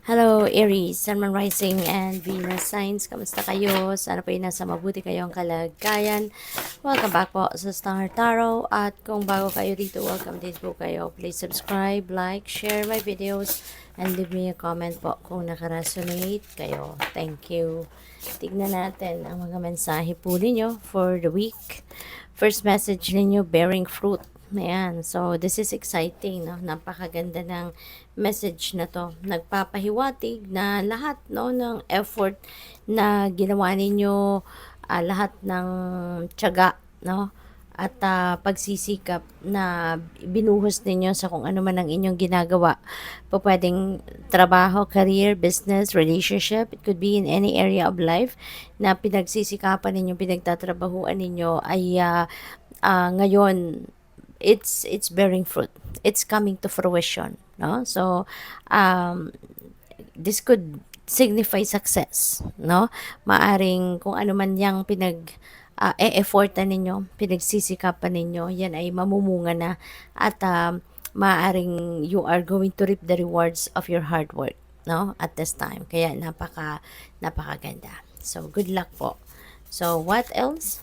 Hello, Aries, Sun, Moon, Rising, and Venus signs. Kamusta kayo? Sana po nasa mabuti kayong kalagayan. Welcome back po sa Star Tarot. At kung bago kayo dito, welcome din po kayo. Please subscribe, like, share my videos, and leave me a comment po kung nakaresonate kayo. Thank you. Tignan natin ang mga mensahe po ninyo for the week. First message ninyo, bearing fruit. Ayan. So, this is exciting, no? Napakaganda ng message na to. Nagpapahiwatig na lahat, no, ng effort na ginawa ninyo, lahat ng tiyaga, no? At pagsisikap na binuhos ninyo sa kung ano man ang inyong ginagawa. Po pwedeng trabaho, career, business, relationship. It could be in any area of life na pinagsisikapan ninyo, pinagtatrabahuan ninyo ay ngayon it's bearing fruit. It's coming to fruition, no? So this could signify success, no? Maaring kung ano man yang e-effortan ninyo, pinagsisikapan ninyo, yan ay mamumunga na at maaring you are going to reap the rewards of your hard work, no? At this time. Kaya napakaganda. So good luck po. So what else?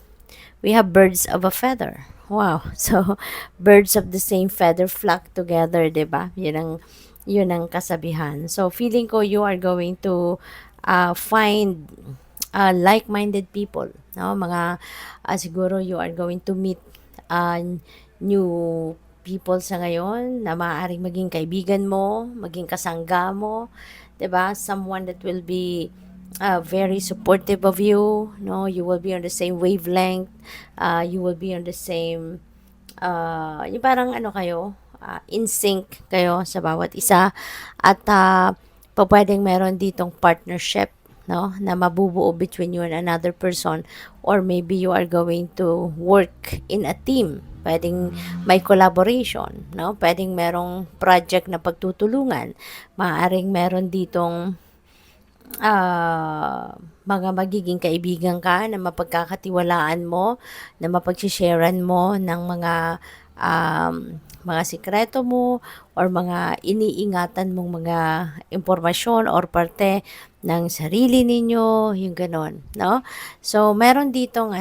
We have birds of a feather. Wow. So, birds of the same feather flock together, 'di ba? Yun ang kasabihan. So, feeling ko you are going to find like-minded people, no? Mga siguro you are going to meet uh, new people sa ngayon na maaaring maging kaibigan mo, maging kasangga mo, 'di ba? Someone that will be very supportive of you, no? You will be on the same wavelength, you will be on the same, yung parang ano kayo, in sync kayo sa bawat isa, at pwedeng meron ditong partnership, no, na mabubuo between you and another person, or maybe you are going to work in a team. Pwedeng may collaboration, no? Pwedeng merong project na pagtutulungan. Maaaring meron ditong mga magiging kaibigan ka na mapagkakatiwalaan mo, na mapagsisharean mo ng mga sikreto mo or mga iniingatan mong mga impormasyon or parte ng sarili ninyo, yung ganon, no? So, meron ditong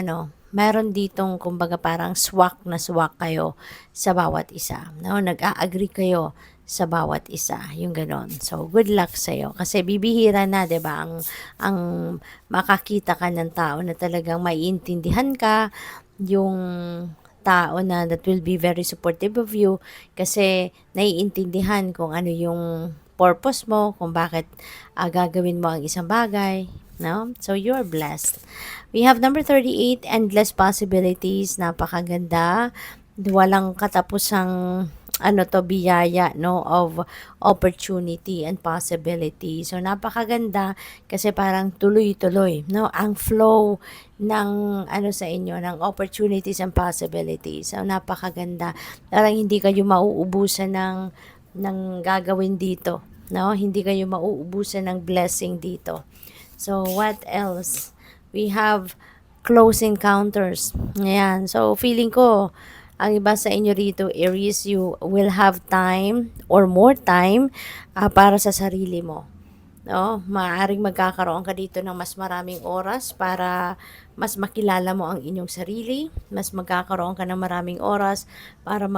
kumbaga parang swak kayo sa bawat isa, no? Nag-a-agree kayo sa bawat isa, yung ganon. So, good luck sa'yo. Kasi bibihira na, 'di ba, ang makakita ka ng tao na talagang maiintindihan ka, yung tao na that will be very supportive of you kasi naiintindihan kung ano yung purpose mo, kung bakit gagawin mo ang isang bagay, no? So, you're blessed. We have number 38, endless possibilities. Napakaganda. Walang katapusang biyaya, no, of opportunity and possibility. So, napakaganda kasi parang tuloy-tuloy, no, ang flow ng sa inyo, ng opportunities and possibilities. So, napakaganda. Parang hindi kayo mauubusan ng gagawin dito, no? Hindi kayo mauubusan ng blessing dito. So, what else? We have close encounters. Ayan. So, feeling ko, ang iba sa inyo rito, Aries, you will have time or more time para sa sarili mo. No? Maaaring magkakaroon ka dito ng mas maraming oras para mas makilala mo ang inyong sarili. Mas magkakaroon ka ng maraming oras para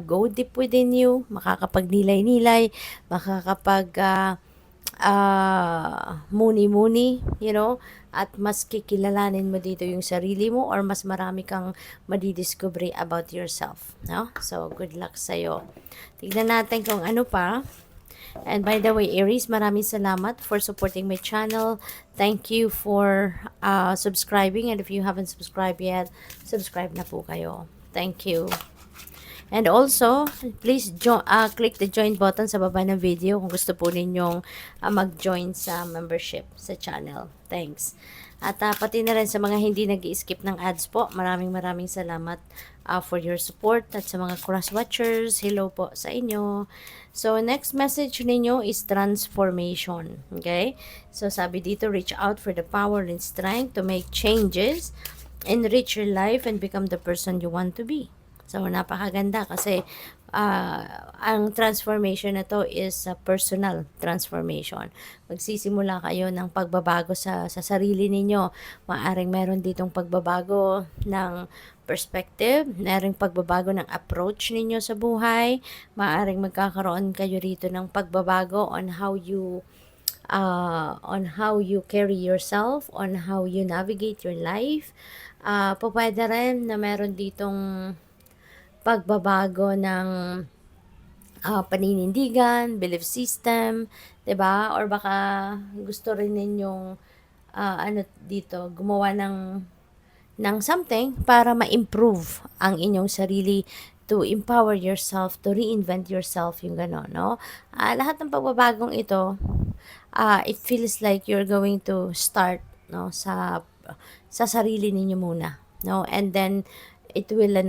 go deep within you, makakapagnilay-nilay, makakapag muni-muni, at mas kikilalanin mo dito yung sarili mo or mas marami kang madidiscovery about yourself, no? So, good luck sa'yo. Tignan natin kung ano pa. And by the way, Aries, maraming salamat for supporting my channel. Thank you for subscribing, and if you haven't subscribed yet, subscribe na po kayo. Thank you. And also, please click the join button sa baba ng video kung gusto po ninyong mag-join sa membership sa channel. Thanks. At pati na rin sa mga hindi nag-skip ng ads po, maraming salamat for your support. At sa mga cross-watchers, hello po sa inyo. So, next message ninyo is transformation. Okay? So, sabi dito, reach out for the power and strength to make changes, enrich your life, and become the person you want to be. So, napakaganda kasi ang transformation na 'to is a personal transformation. Magsisimula kayo ng pagbabago sa sarili ninyo. Maaaring meron ditong pagbabago ng perspective, maaaring pagbabago ng approach ninyo sa buhay, maaaring magkakaroon kayo rito ng pagbabago on how you carry yourself, on how you navigate your life. Pupuwede rin na meron ditong pagbabago ng paninindigan, belief system, 'di ba? Or baka gusto rin ninyong ano dito, gumawa ng something para ma-improve ang inyong sarili, to empower yourself, to reinvent yourself, yung gano'n, no? Lahat ng pagbabagong ito, it feels like you're going to start, no, sa sarili ninyo muna, no? And then it will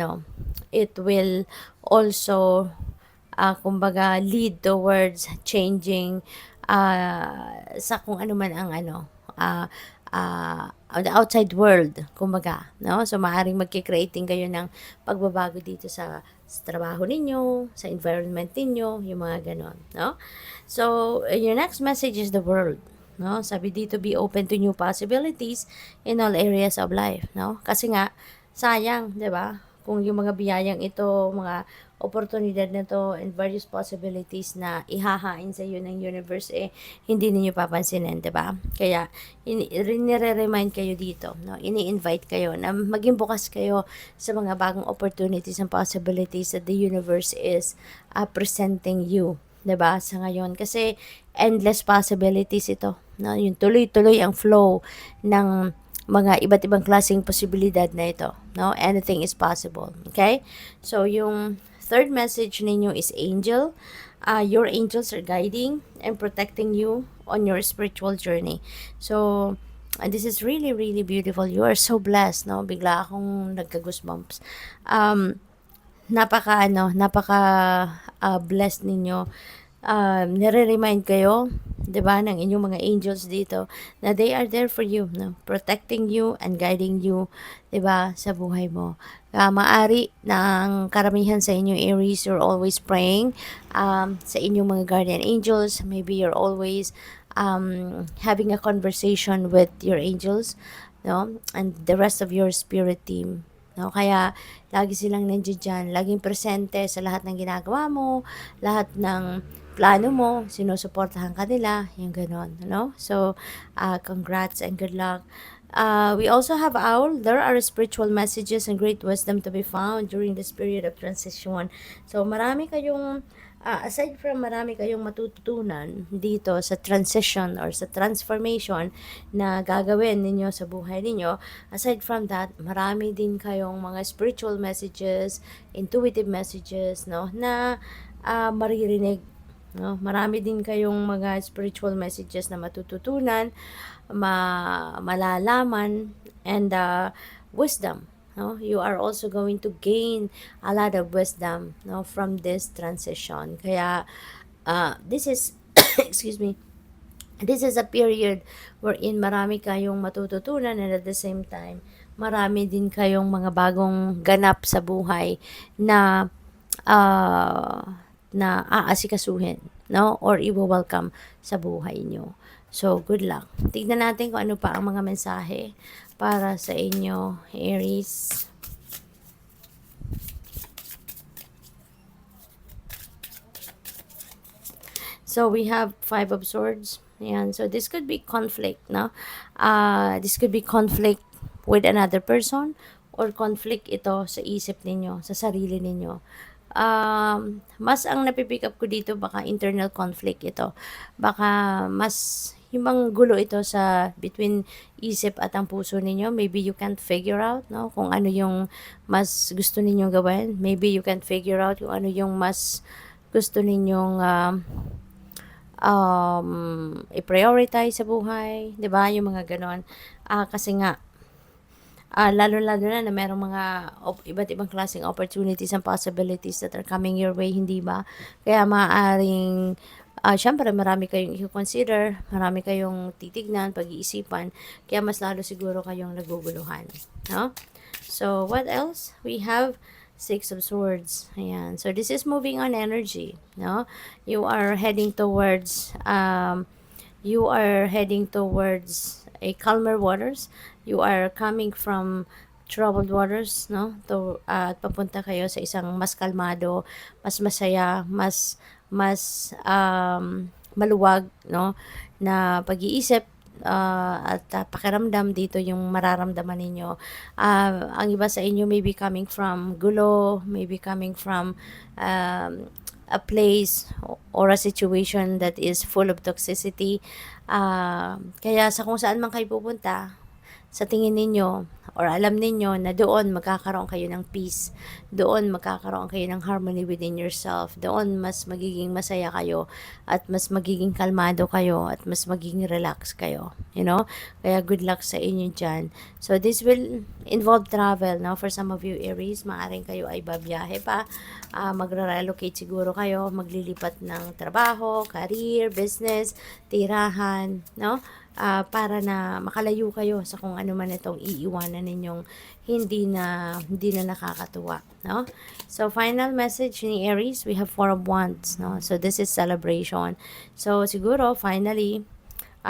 also kumbaga lead towards changing sa kung ano man ang the outside world, kumbaga, no? So, maaaring magki-creating kayo ng pagbabago dito sa trabaho ninyo, sa environment ninyo, yung mga ganon, no? So, your next message is the world, no? Sabi dito, be open to new possibilities in all areas of life, no? Kasi nga, sayang, 'di ba? Kung yung mga biyayang ito, mga oportunidad na to and various possibilities na ihahain sa iyo ng universe, hindi ninyo papansinin, 'di ba? Kaya nire-remind kayo dito, no? Ini-invite kayo na maging bukas kayo sa mga bagong opportunities and possibilities that the universe is presenting you, 'di ba? Sa ngayon kasi endless possibilities ito, no? Yung tuloy-tuloy ang flow ng mga iba't ibang klaseng posibilidad na ito, no? Anything is possible, okay? So, yung third message ninyo is angel. Your angels are guiding and protecting you on your spiritual journey. So, this is really, really beautiful. You are so blessed, no? Bigla akong nagka-goosebumps. Napaka blessed ninyo. Nire-remind kayo, 'di ba, ng inyong mga angels dito na they are there for you, no? Protecting you and guiding you, 'di ba, sa buhay mo. Maari na ang karamihan sa inyo Aries, you're always praying sa inyong mga guardian angels. Maybe you're always having a conversation with your angels, no? And the rest of your spirit team. No, kaya lagi silang nandiyan diyan, laging presente sa lahat ng ginagawa mo, lahat ng plano mo, sinusuportahan ka nila, yung gano'n, no? So, congrats and good luck. We also have owl. There are spiritual messages and great wisdom to be found during this period of transition. So, aside from marami kayong matututunan dito sa transition or sa transformation na gagawin ninyo sa buhay ninyo, aside from that, marami din kayong mga spiritual messages, intuitive messages, no, na maririnig, no? Marami din kayong mga spiritual messages na matututunan, malalaman, and wisdom, no? You are also going to gain a lot of wisdom, no, from this transition. Kaya this is excuse me, this is a period wherein marami kayong matututunan, and at the same time marami din kayong mga bagong ganap sa buhay na aasikasuhin, no? Or i-welcome sa buhay nyo. So, good luck. Tignan natin kung ano pa ang mga mensahe para sa inyo, Aries. So, we have Five of Swords. Ayan. So, this could be conflict, no? This could be conflict with another person, or conflict ito sa isip ninyo, sa sarili ninyo. Mas ang napipick up ko dito, baka internal conflict ito. Baka mas yung bang gulo ito sa between isip at ang puso ninyo. Maybe you can't figure out, no, kung ano yung mas gusto ninyong gawin. Maybe you can't figure out kung ano yung mas gusto ninyong i-prioritize sa buhay, 'di ba? Yung mga ganon. Kasi nga lalo-lalo na merong mga iba't ibang klaseng opportunities and possibilities that are coming your way, hindi ba? Kaya maaaring syempre marami kayong i-consider, marami kayong titignan, pag-iisipan, kaya mas lalo siguro kayong naguguluhan, no? So, what else? We have Six of Swords. Ayan. So, this is moving on energy, no? You are heading towards, a calmer waters. You are coming from troubled waters, no? At papunta kayo sa isang mas kalmado, mas masaya, maluwag, no? Na pag-iisip, at pakiramdam dito yung mararamdaman ninyo. Ang iba sa inyo may be coming from gulo, may be coming from a place or a situation that is full of toxicity. Kaya sa kung saan man kayo pupunta, sa tingin ninyo or alam ninyo na doon magkakaroon kayo ng peace, doon magkakaroon kayo ng harmony within yourself, doon mas magiging masaya kayo at mas magiging kalmado kayo at mas magiging relax kayo, kaya good luck sa inyo dyan. So this will involve travel, no? For some of you Aries, maaring kayo ay babiyahe pa, magre-relocate siguro kayo, maglilipat ng trabaho, career, business, tirahan, no? Para na makalayo kayo sa kung ano man itong iiwanan ninyong hindi na nakakatuwa, no? So final message ni Aries, we have Four of Wands, no? So this is celebration. So siguro finally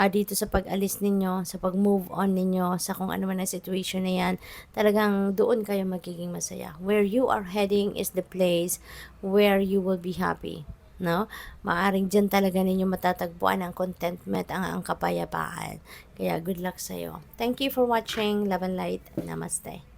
dito sa pag-alis ninyo, sa pag-move on ninyo sa kung ano man ang situation na yan, talagang doon kayo magiging masaya. Where you are heading is the place where you will be happy, no? Maaring dyan talaga ninyo matatagpuan ang contentment, ang kapayapaan. Kaya good luck sa'yo. Thank you for watching. Love and light. Namaste.